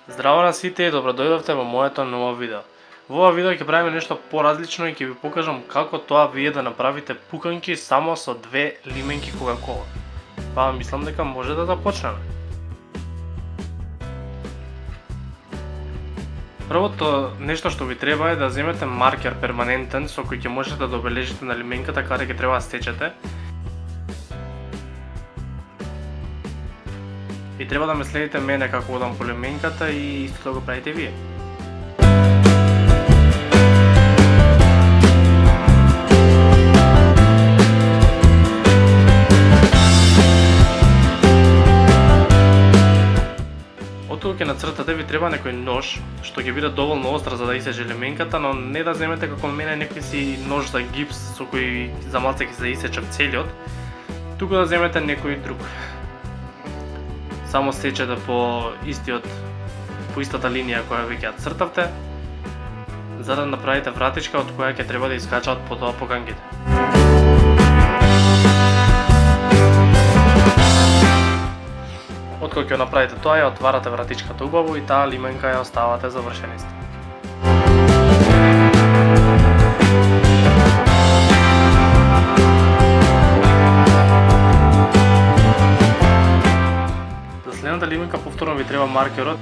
Здраво на сите и добродојдовте во моето ново видео. Во ова видео ќе правиме нешто поразлично и ќе ви покажам како тоа вие да направите пуканки само со 2 лименки Кока-кола. Па мислам дека може да започнеме. Првото нешто што ви треба е да земете маркер перманентен со кој ќе можете да обележите на лименката каде ќе треба да стечете. И треба да ме следите мене како одам по лименката и исто да го правите вие. Оттука ќе нацртате ви треба некој нож што ќе биде доволно остар за да исече лименката, но не да земете како мене некој си нож за гипс со кој за малце ќе се исече целиот, туку да земете некој друг. Само сечете по истата линија која веќе ја цртавте, за да направите вратичка од која ќе треба да искачаат потоа пуканките. Откога ќе направите тоа, ја отварате вратичката убаво и таа лименка ја оставате завршениста. Следната лименка повторно ви треба маркерот.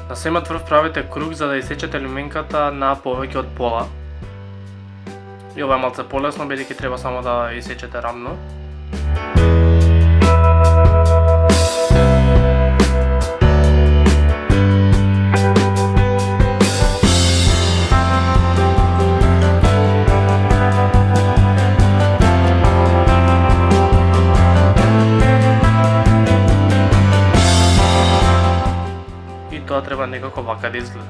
На сема тврв правите круг за да исечете лименката на повеќе од пола. И ова е малце полесно, бидејќи треба само да исечете рамно. Тоа треба некако вака да изгледа.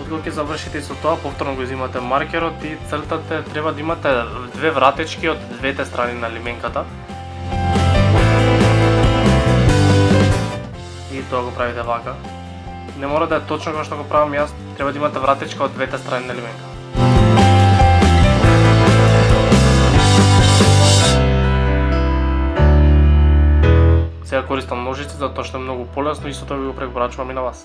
Откога ќе завршите со тоа, повторно го изимате маркерот и цртате, треба да имате 2 вратички од двете страни на лименката. И тоа го правите вака. Не мора да е точно како што го правам јас, треба да имате вратичка од двете страни на лименката. Сега користам ножици затоа што е многу полесно и исто тоа ви го препорачувам и на вас.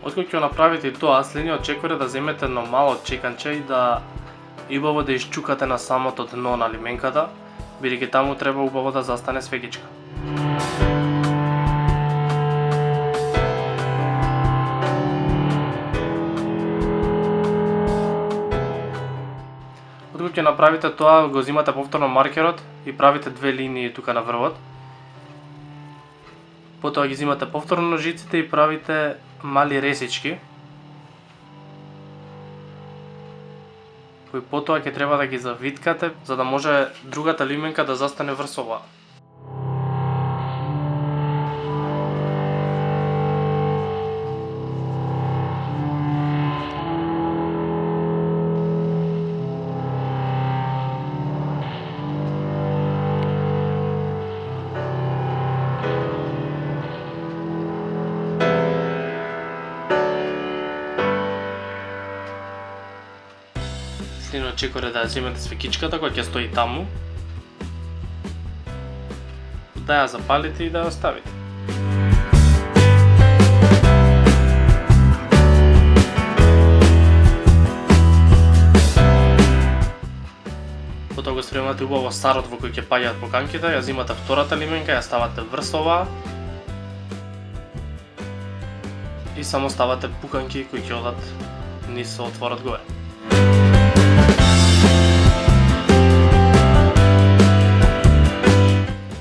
Откога ќе направите и тоа, следниот чекор е да земете едно мало чеканче и да убаво да исчукате на самото дно на лименката, бидејќи таму треба убаво да застане свегичка. Откога ќе направите тоа, го зимате повторно маркерот и правите 2 линии тука на врвот. Потоа ги зимате повторно ножиците и правите мали ресички, кои потоа ќе треба да ги завиткате за да може другата лименка да застане врз оваа. Следниот чекор е да ја земете свекичката која ќе стои таму, да ја запалите и да ја оставите. Потоа го спремате убаво сарот во кој ќе паѓаат пуканките, ја зимате втората лименка, ја ставате врз оваа и само ставате пуканки кои ќе одат низ отворот горе.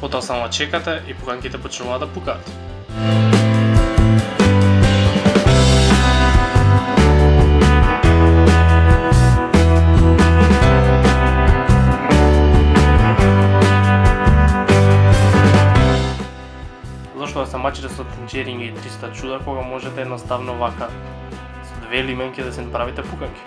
Потоа само чекате и пуканките почнуваат да пукаат. мачите со тенџеринги и 300 чуда, кога можете едноставно вака со 2 лименки да се направите пуканки.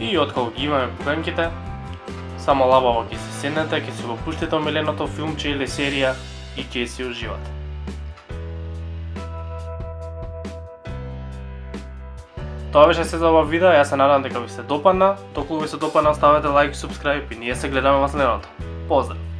И откако ги имаме пуканките, само лабаво ќе се седнете, ќе си го пуштите омиленото филмче или серија и ќе си уживате. Тоа беше се за ова видео, јас се надам дека ви се допадна. Доколку ви се допадна, ставете лайк и субскрайб и ние се гледаме во следното. Поздрав!